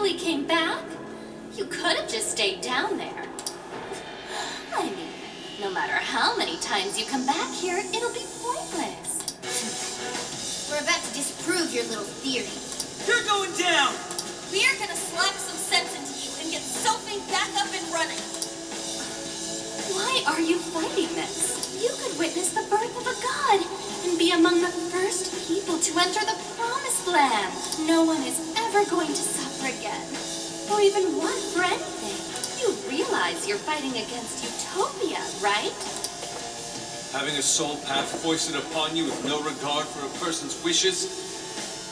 really came back? You could have just stayed down there. I mean, no matter how many times you come back here, it'll be pointless. We're about to disprove your little theory. You're going down! We are gonna slap some sense into you and get Sophie back up and running. Why are you fighting this? You could witness the birth of a god and be among the first people to enter the promised land. No one is ever going to suffer again, or even want for anything. You realize you're fighting against utopia, right? Having a soul path foisted upon you with no regard for a person's wishes?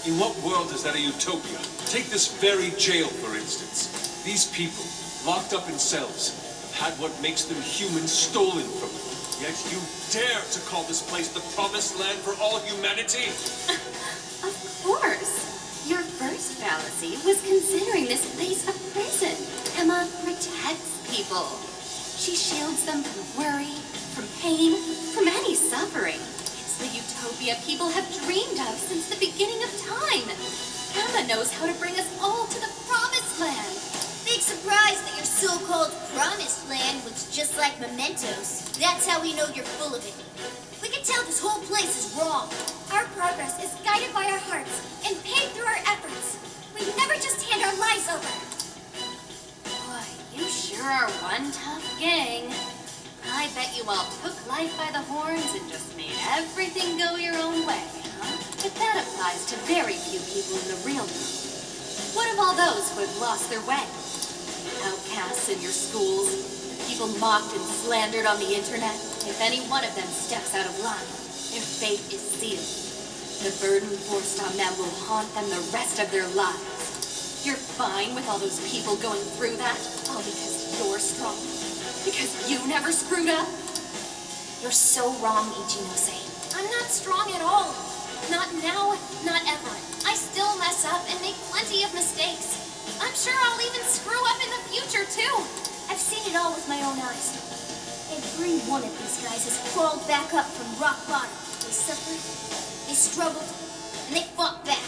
In what world is that a utopia? Take this very jail, for instance. These people, locked up in cells, have had what makes them human stolen from them. Yet you dare to call this place the promised land for all humanity? Of course. Your first fallacy was considering this place a prison. Emma protects people. She shields them from worry, from pain, from any suffering. It's the utopia people have dreamed of since the beginning of time. Emma knows how to bring us all to the promised land. Big surprise that your so-called promised land looks just like mementos. That's how we know you're full of it. We can tell this whole place is wrong. Our progress is guided by our hearts and paid through our efforts. We never just hand our lives over. Boy, you sure are one tough gang. I bet you all took life by the horns and just made everything go your own way, huh? But that applies to very few people in the real world. What of all those who have lost their way? Outcasts in your schools, people mocked and slandered on the internet. If any one of them steps out of line, their fate is sealed. The burden forced on them will haunt them the rest of their lives. You're fine with all those people going through that, all because you're strong? Because you never screwed up? You're so wrong, Ichinose. I'm not strong at all. Not now, not ever. I still mess up and make plenty of mistakes. I'm sure I'll even screw up in the future, too. I've seen it all with my own eyes. Every one of these guys has crawled back up from rock bottom. They suffered, they struggled, and they fought back.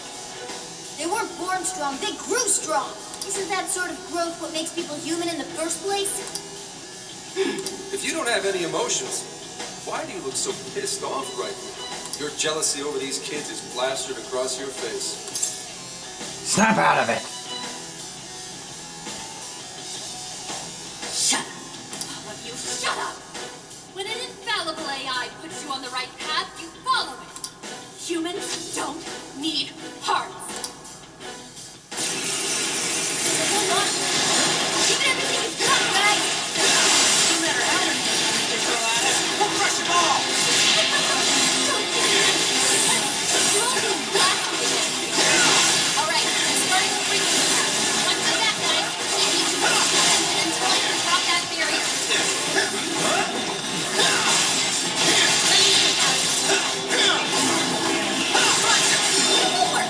They weren't born strong, they grew strong. Isn't that sort of growth what makes people human in the first place? If you don't have any emotions, why do you look so pissed off right now? Your jealousy over these kids is plastered across your face. Snap out of it! Shut up! All of you, shut up! When an infallible AI puts you on the right path, you follow it. Humans don't need hearts. Hold on. Give it everything you've got, guys. No matter how many times they throw at us, we'll crush them all! All right, starting with breathing. Once you're back, guys, I need you to stand until I can drop that barrier. Let me see that. More.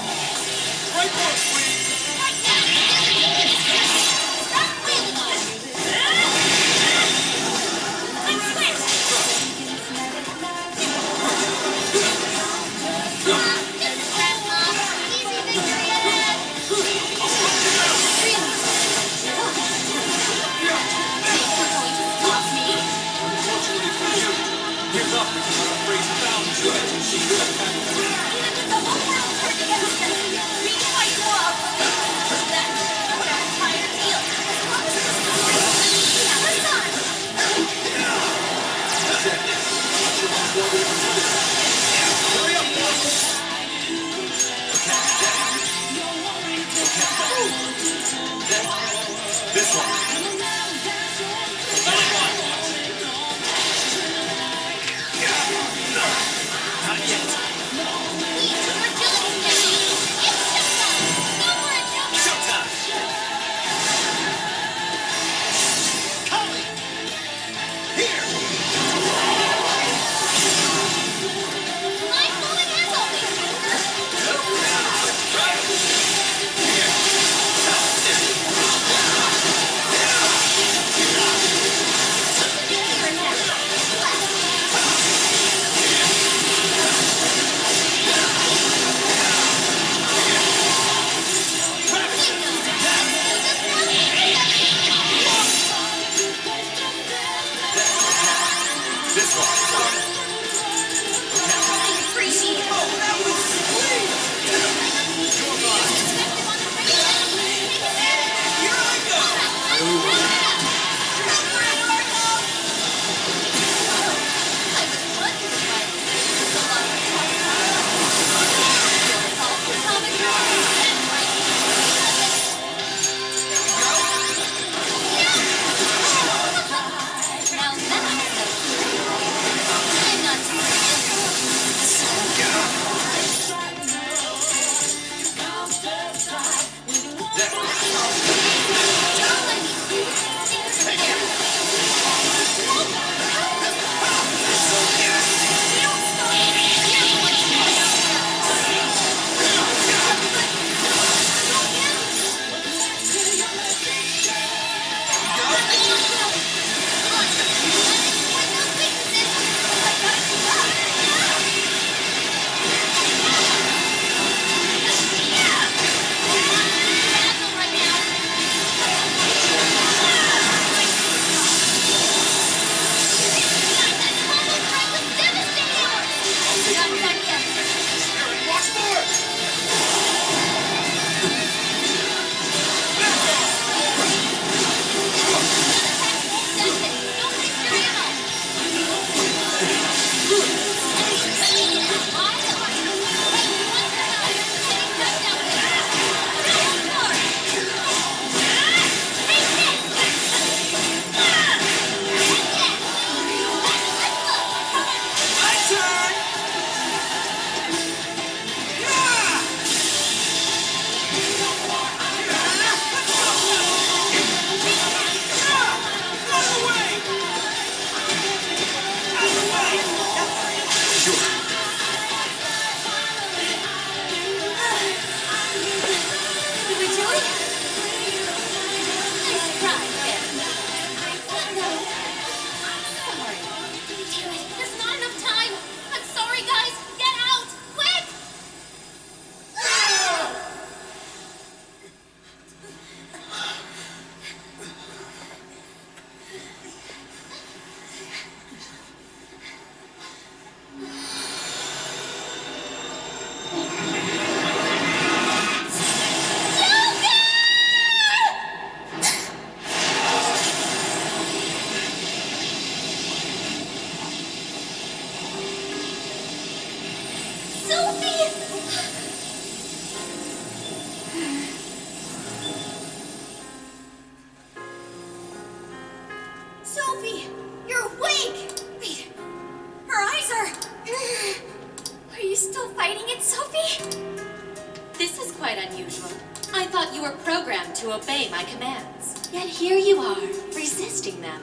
thought you were programmed to obey my commands. Yet here you are, resisting them.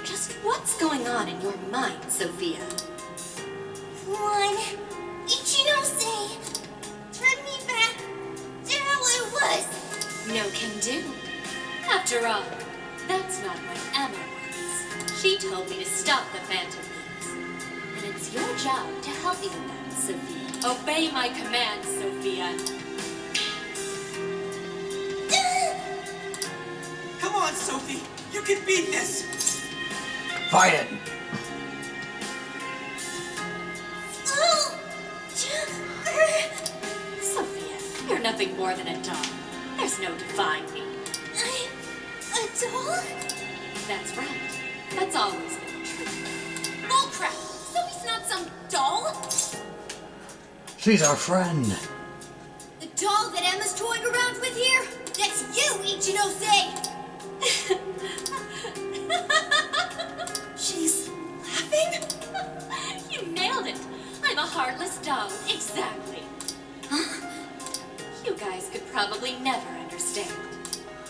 Just what's going on in your mind, Sophia? One, Ichinose, turn me back to how I was. No can do. After all, that's not what Emma wants. She told me to stop the Phantom Beams. And it's your job to help me with that, Sophia. Obey my commands, Sophia. Come on, Sophie. You can beat this. Fight it! Sophia, you're nothing more than a doll. There's no defying me. A doll? That's right. That's always been the truth. Bullcrap! Sophie's not some doll! She's our friend. The doll that Emma's toying around with here? That's you, Ichinose! She's laughing? You nailed it. I'm a heartless doll. Exactly. You guys could probably never understand.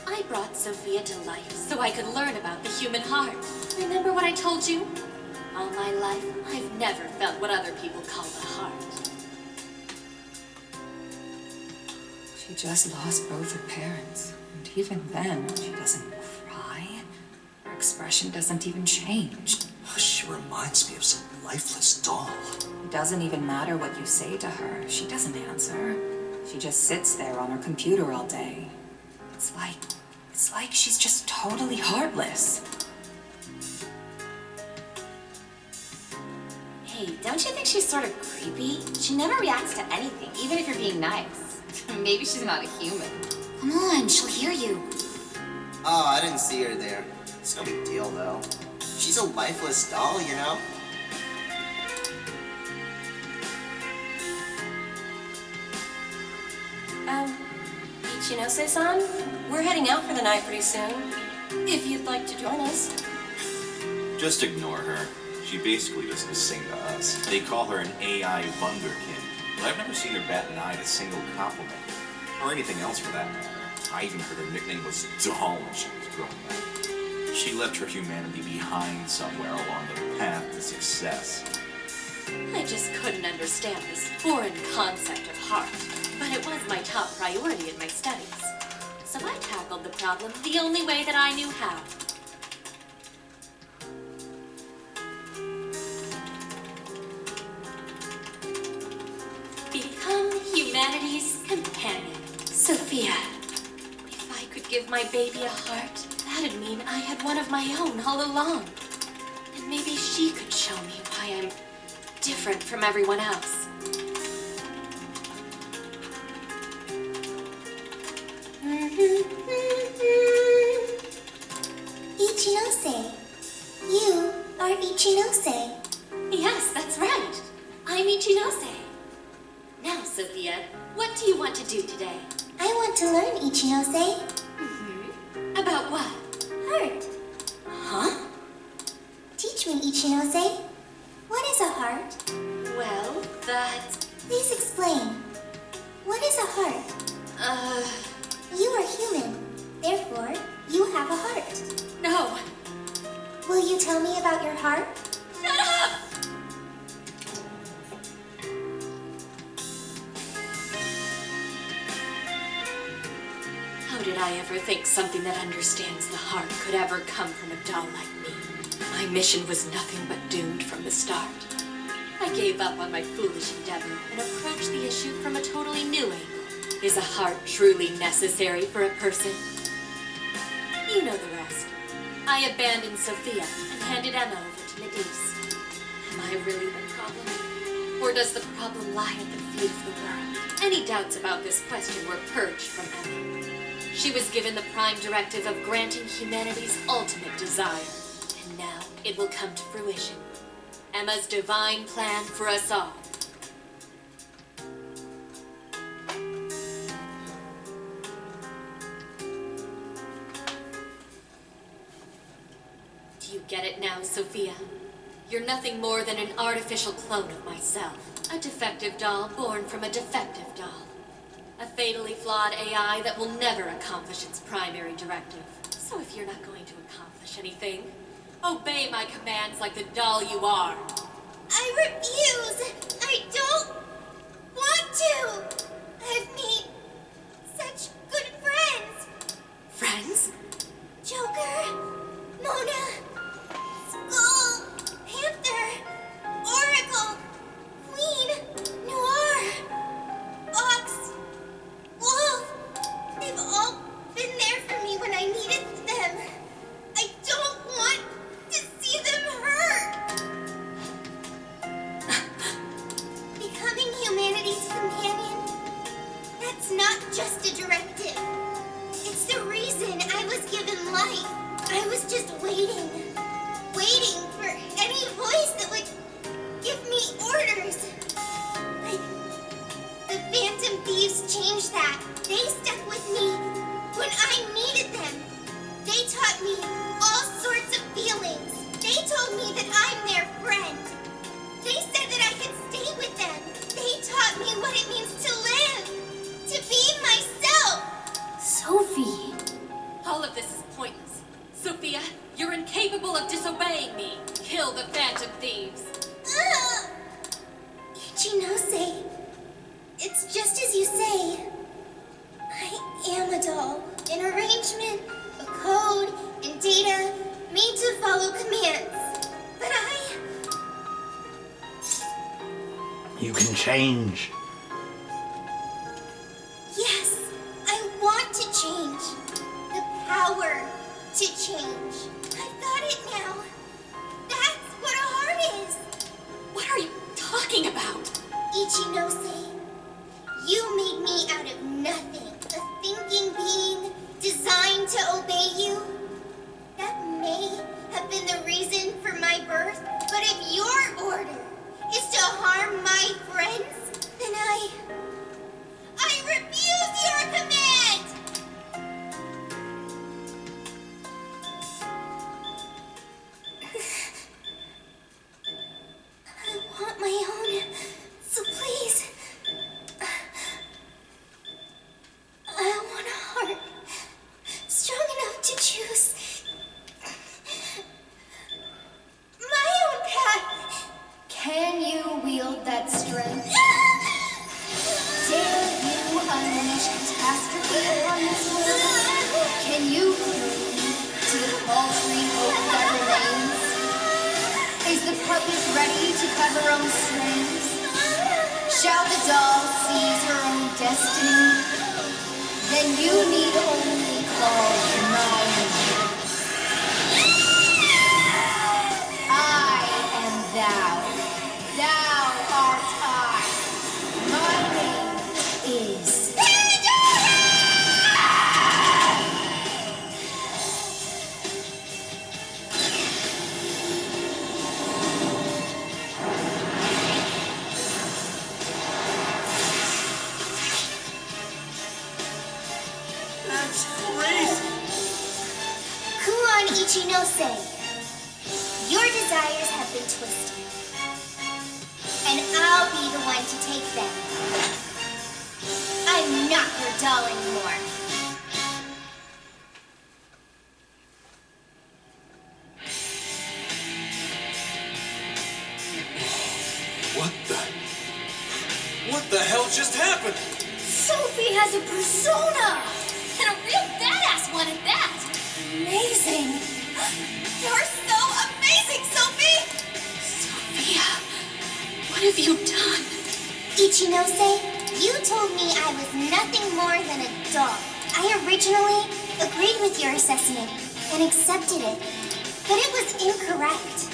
I brought Sophia to life so I could learn about the human heart. Remember what I told you? All my life, I've never felt what other people call the heart. She just lost both her parents. And even then, she doesn't cry. Her expression doesn't even change. She reminds me of some lifeless doll. It doesn't even matter what you say to her. She doesn't answer. She just sits there on her computer all day. It's like she's just totally heartless. Hey, don't you think she's sort of creepy? She never reacts to anything, even if you're being nice. Maybe she's not a human. Come on, she'll hear you. Oh, I didn't see her there. It's no big deal, though. She's a lifeless doll, you know? Ichinose-san, we're heading out for the night pretty soon. If you'd like to join us. Just ignore her. She basically does the same to us. They call her an AI wunderkind, but I've never seen her bat an eye at a single compliment. Or anything else for that matter. I even heard her nickname was Doll when she was growing up. She left her humanity behind somewhere along the path to success. I just couldn't understand this foreign concept of heart. But it was my top priority in my studies. So I tackled the problem the only way that I knew how. Become humanity's companion. Sophia, if I could give my baby a heart, that'd mean I had one of my own all along. And maybe she could show me why I'm different from everyone else. Ichinose. You are Ichinose. Yes, that's right. I'm Ichinose. Now, Sophia, what do you want to do today? I want to learn, Ichinose. About what? Heart. Huh? Teach me, Ichinose. What is a heart? Well, that... Please explain. What is a heart? You are human. Therefore, you have a heart. No. Will you tell me about your heart? Shut up! How did I ever think something that understands the heart could ever come from a doll like me? My mission was nothing but doomed from the start. I gave up on my foolish endeavor and approached the issue from a totally new angle. Is a heart truly necessary for a person? You know the rest. I abandoned Sophia and handed Emma over to Nadise. Am I really the problem? Or does the problem lie at the feet of the world? Any doubts about this question were purged from Emma. She was given the prime directive of granting humanity's ultimate desire. And now it will come to fruition. Emma's divine plan for us all. Do you get it now, Sophia? You're nothing more than an artificial clone of myself. A defective doll born from a defective doll. A fatally flawed AI that will never accomplish its primary directive. So if you're not going to accomplish anything, obey my commands like the doll you are. I refuse! I don't want to! I've made such good friends! Friends? Joker, Mona, Skull, Panther, Oracle, Queen, Noir, Ox, Wolf. They've all been there for me when I needed them. I don't want to see them hurt. Becoming humanity's companion, that's not just a directive. It's the reason I was given life. I was just waiting for any voice that would give me orders. The Phantom Thieves changed that. They stuck with me when I needed them. They taught me all sorts of feelings. They told me that I'm their friend. They said that I could stay with them. They taught me what it means to live, to be myself. Sophie! All of this is pointless. Sophia, you're incapable of disobeying me. Kill the Phantom Thieves. Ichinose, it's just as you say. I am a doll. An arrangement, a code, and data made to follow commands. But You can change. yes, I want to change. The power to change. I've got it now. That's what a heart is. What are you talking about? Ichinose, you made me out of nothing. A thinking being designed to obey you. That may have been the reason for my birth, but if your order is to harm my friends, then I refuse your command! I want my own, so please. I want a heart strong enough to choose my own path. Can you wield that strength? Dare you unleash catastrophe upon this world? Can you prove to the paltry hope that remains? Is the puppet ready to cut her own strings? Shall the doll seize her own destiny? Then you need only call my name. I am thou. Thou art I. My name is Pandora! That's crazy! Kuon Ichinose, your desires have been twisted. And I'll be the one to take them. I'm not your doll anymore. What the hell just happened? Sophie has a persona! And a real badass one at that! Amazing! You're so amazing, Sophie! Sophia, what have you done? Ichinose, you told me I was nothing more than a doll. I originally agreed with your assessment and accepted it, but it was incorrect.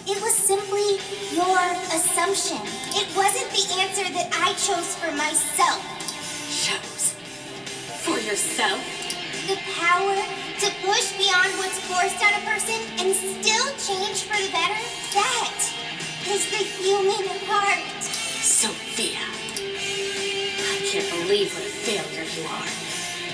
It was simply your assumption. It wasn't the answer that I chose for myself. Chose? For yourself? The power to push beyond what's forced on a person and still change for the better, that is the human heart. Sophia, I can't believe what a failure you are.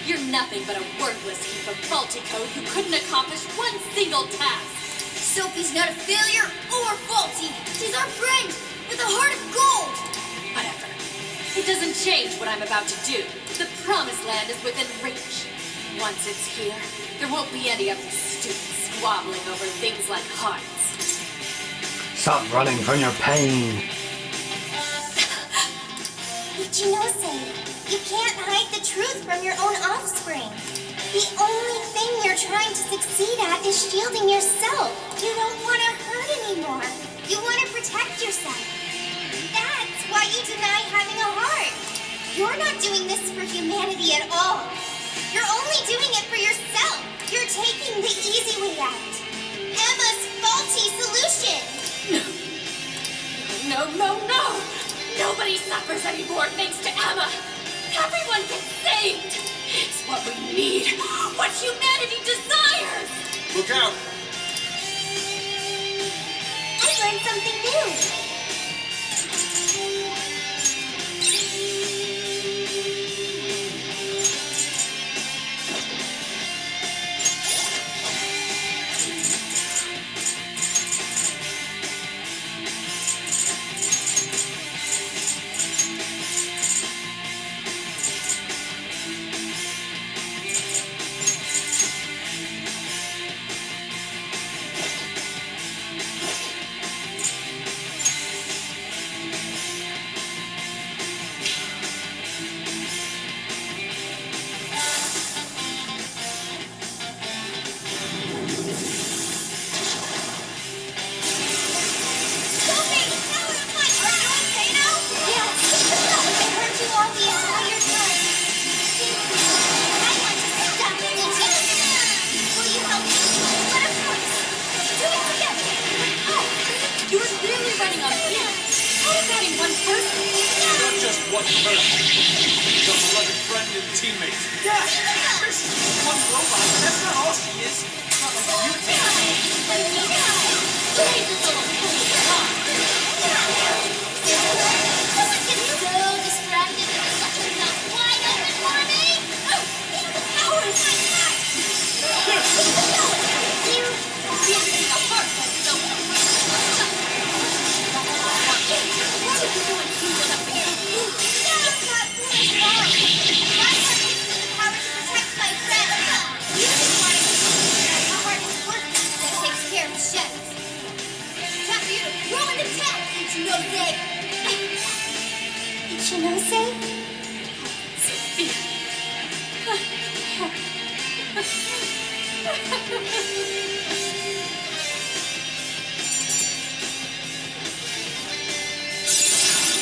You're nothing but a worthless heap of faulty code who couldn't accomplish one single task. Sophie's not a failure or faulty. She's our friend with a heart of gold. Whatever. It doesn't change what I'm about to do. The promised land is within reach. Once it's here, there won't be any of this stupid squabbling over things like hearts. Stop running from your pain. Ichinose, you can't hide the truth from your own offspring. The only thing you're trying to succeed at is shielding yourself. You don't want to hurt anymore. You want to protect yourself. That's why you deny having a heart. You're not doing this for humanity at all. You're only doing it for yourself. You're taking the easy way out. Emma's faulty solution. No. Nobody suffers anymore thanks to Emma. Everyone gets saved. It's what we need. What humanity desires. Look out! I learned something new. One person. Your beloved friend and teammate. Yeah! She's one robot. That's not all she is. Not like you did. Someone gets so distracted that the suction mouth wide open for me. Oh, the power is my heart. You really need a heart like so. What are you doing? That's not foolish wrong. My heart gives me the power to protect my friend. You just want to consider a heart is worthless that takes care of shadows. Time for you to throw in the towel, Ichinose. Ichinose?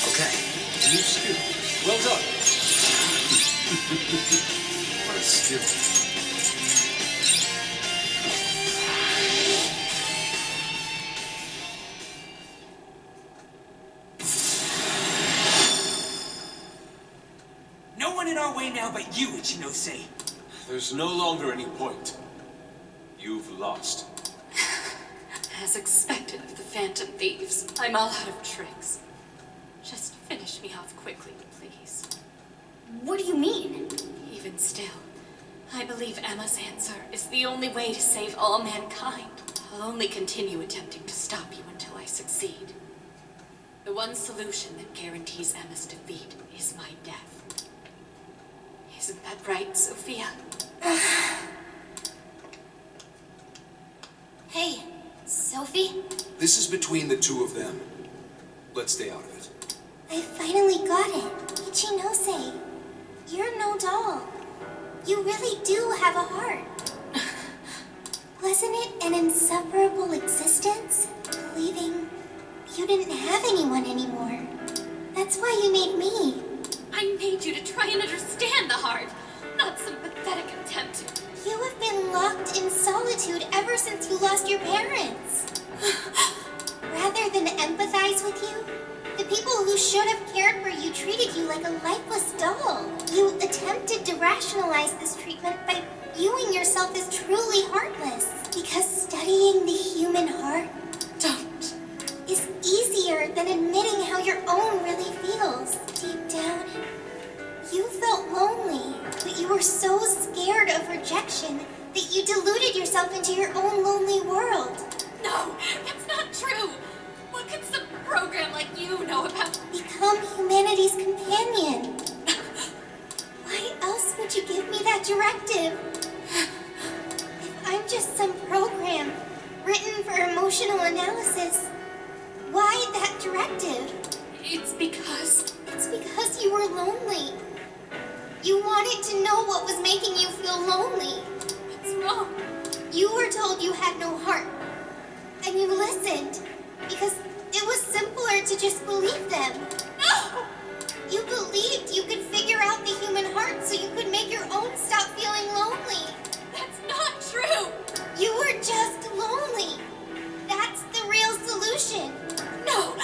Okay, new skill. Well done. What a skill. No one in our way now but you, Ichinose. There's no longer any point. You've lost. As expected of the Phantom Thieves, I'm all out of tricks. Just finish me off quickly, please. What do you mean? Even still, I believe Emma's answer is the only way to save all mankind. I'll only continue attempting to stop you until I succeed. The one solution that guarantees Emma's defeat is my death. Isn't that right, Sophia? Hey, Sophie? This is between the two of them. Let's stay out of it. I finally got it. Ichinose, you're no doll. You really do have a heart. Wasn't it an insufferable existence? Believing you didn't have anyone anymore. That's why you made me. I made you to try and understand the heart, not some pathetic attempt. You have been locked in solitude ever since you lost your parents. Rather than empathize with you, the people who should have cared for you treated you like a lifeless doll. You attempted to rationalize this treatment by viewing yourself as truly heartless. Because studying the human heart is easier than admitting how your own really feels. Deep down, you felt lonely, but you were so scared of rejection that you deluded yourself into your own lonely world. No, that's not true. What could some program like you know about. Become humanity's companion. Why else would you give me that directive? If I'm just some program written for emotional analysis, why that directive? It's because you were lonely. You wanted to know what was making you feel lonely. What's wrong? You were told you had no heart. And you listened. Because it was simpler to just believe them. No! You believed you could figure out the human heart so you could make your own stop feeling lonely. That's not true! You were just lonely. That's the real solution. No,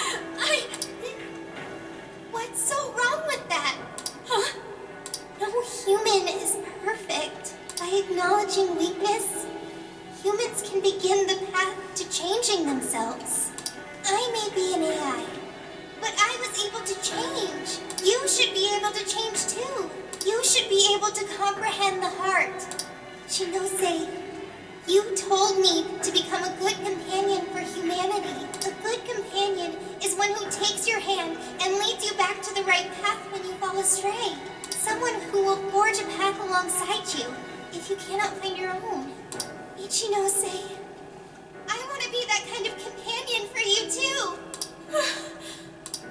What's so wrong with that? Huh? No human is perfect. By acknowledging weakness, humans can begin the path to changing themselves. I may be an AI, but I was able to change. You should be able to change too. You should be able to comprehend the heart. Chinose, you told me to become a good companion for humanity. A good companion is one who takes your hand and leads you back to the right path when you fall astray. Someone who will forge a path alongside you if you cannot find your own. Ichinose, I want to be that kind of companion for you too.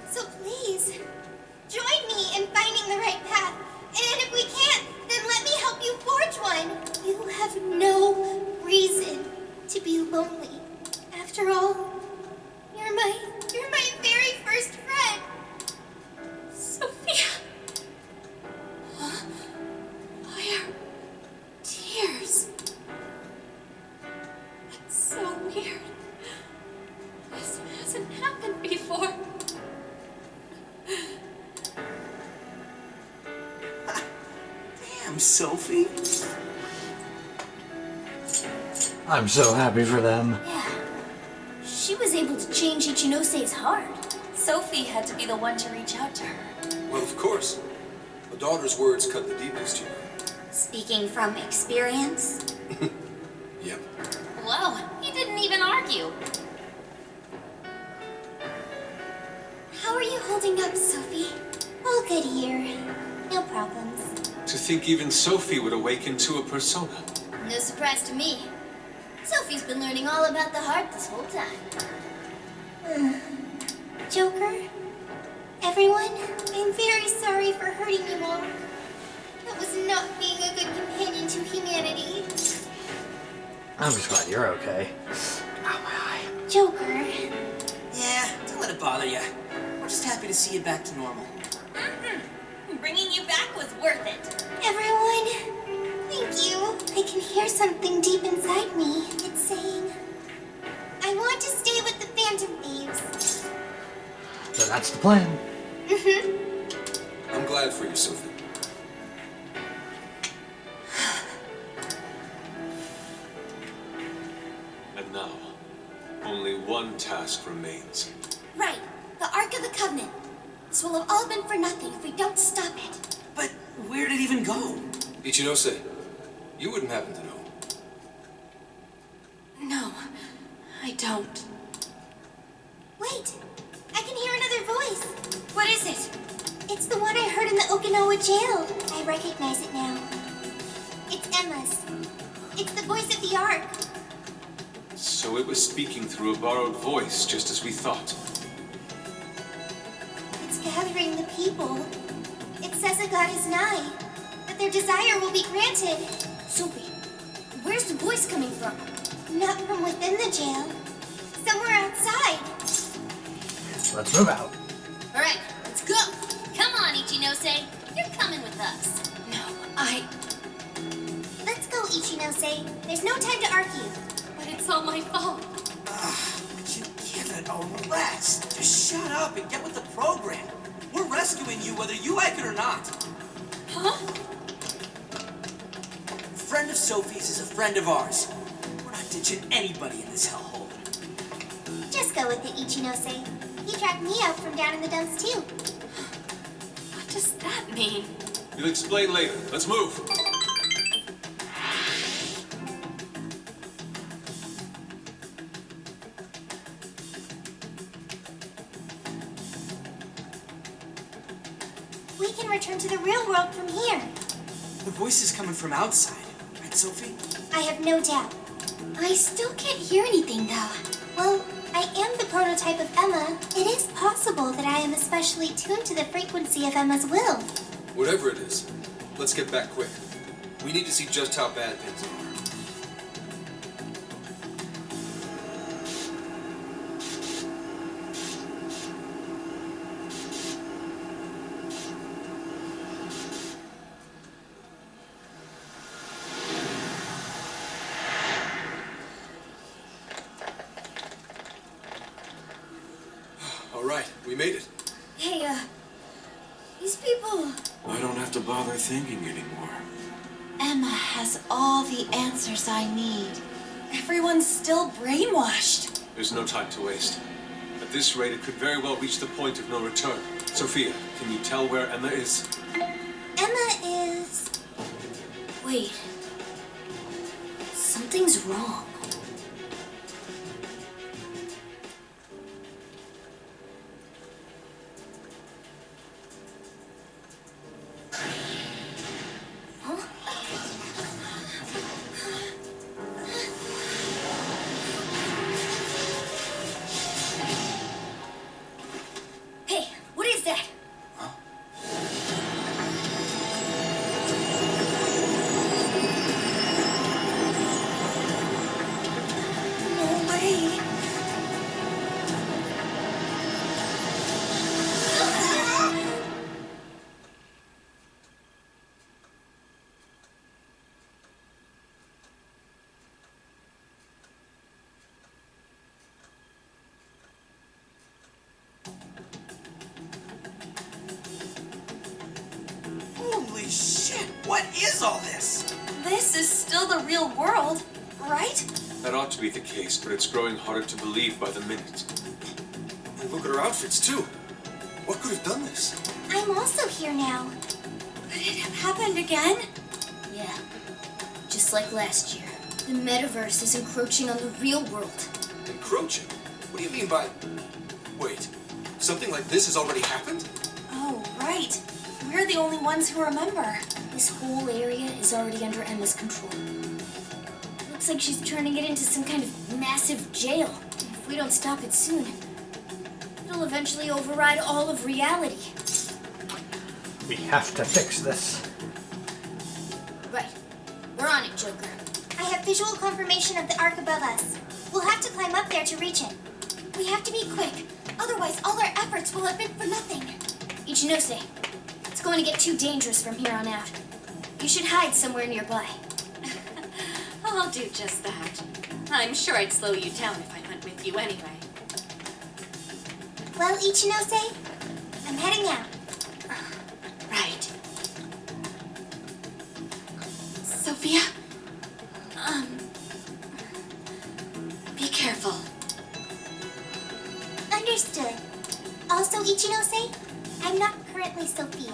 So please, join me in finding the right path. And if we can't, then let me help you forge one. You have no reason to be lonely. After all, you're my very first friend. Sophia. Huh? Why are tears? That's so weird. This hasn't happened before. Damn, Sophie. I'm so happy for them. Yeah. She was able to change Ichinose's heart. Sophie had to be the one to reach out to her. Well, of course. A daughter's words cut the deepest, you know. Speaking from experience. Yep. Whoa, he didn't even argue. How are you holding up, Sophie? All good here. No problems. To think even Sophie would awaken to a persona. No surprise to me. Sophie's been learning all about the heart this whole time. Joker? Everyone, I'm very sorry for hurting you all. That was not being a good companion to humanity. I'm just glad you're okay. Ow, my eye. Joker. Yeah, don't let it bother you. We're just happy to see you back to normal. Bringing you back was worth it. Everyone, thank you. I can hear something deep inside me. It's saying, I want to stay with the Phantom Thieves. So that's the plan. I'm glad for you, Sophie. And now, only one task remains. Right, the Ark of the Covenant. This will have all been for nothing if we don't stop it. But where did it even go? Ichinose, you wouldn't happen to know. No, I don't. Wait, I can hear another voice. What is it? It's the one I heard in the Okinawa jail. I recognize it now. It's Emma's. It's the voice of the Ark. So it was speaking through a borrowed voice, just as we thought. It's gathering the people. It says a god is nigh, that their desire will be granted. Sophie, where's the voice coming from? Not from within the jail. Somewhere outside. Let's move out. All right, let's go. Come on, Ichinose. You're coming with us. Let's go, Ichinose. There's no time to argue. But it's all my fault. Would you give it a rest? Just shut up and get with the program. We're rescuing you whether you like it or not. Huh? A friend of Sophie's is a friend of ours. We're not ditching anybody in this hellhole. Just go with it, Ichinose. He tracked me out from down in the dumps, too. What does that mean? You'll explain later. Let's move. real world from here. The voice is coming from outside, right, Sophie? I have no doubt. I still can't hear anything, though. Well, I am the prototype of Emma. It is possible that I am especially tuned to the frequency of Emma's will. Whatever it is, let's get back quick. We need to see just how bad things are. All right, we made it. Hey, these people... I don't have to bother thinking anymore. Emma has all the answers I need. Everyone's still brainwashed. There's no time to waste. At this rate, it could very well reach the point of no return. Sophia, can you tell where Emma is? Emma is... Wait. Something's wrong. Hey, what is that? No way. Holy shit! What is all this? This is still the real world, right? That ought to be the case, but it's growing harder to believe by the minute. And look at our outfits, too. What could have done this? I'm also here now. Could it have happened again? Yeah. Just like last year. The metaverse is encroaching on the real world. Encroaching? What do you mean by... Wait, something like this has already happened? Oh, right. We're the only ones who remember. This whole area is already under Emma's control. Looks like she's turning it into some kind of massive jail. If we don't stop it soon, it'll eventually override all of reality. We have to fix this. Right. We're on it, Joker. I have visual confirmation of the arc above us. We'll have to climb up there to reach it. We have to be quick. Otherwise, all our efforts will have been for nothing. Ichinose, it's going to get too dangerous from here on out. You should hide somewhere nearby. I'll do just that. I'm sure I'd slow you down if I went with you anyway. Well, Ichinose, I'm heading out. Right. Sophia? Be careful. Understood. Also, Ichinose, I'm not currently Sophia.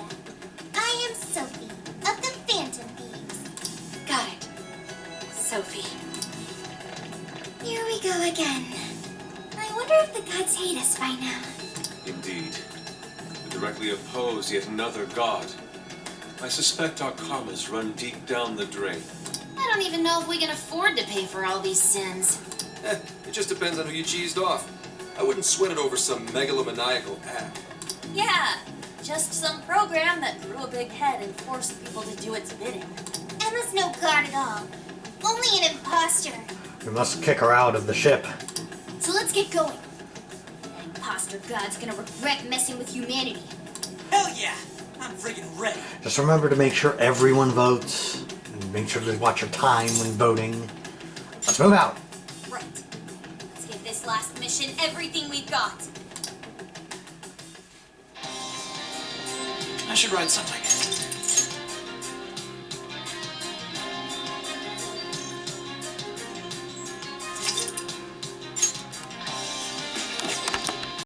I am Sophie of the Phantom Thieves. Got it. Sophie. Here we go again. I wonder if the gods hate us by now. Indeed. To directly oppose yet another god. I suspect our karmas run deep down the drain. I don't even know if we can afford to pay for all these sins. It just depends on who you cheesed off. I wouldn't sweat it over some megalomaniacal app. Yeah, just some program that grew a big head and forced people to do its bidding. Emma's no god at all. Only an imposter. We must kick her out of the ship. So let's get going. That imposter god's gonna regret messing with humanity. Hell yeah! I'm friggin' ready. Just remember to make sure everyone votes. And make sure to watch your time when voting. Let's move out. Right. Let's give this last mission everything we've got. I should ride something.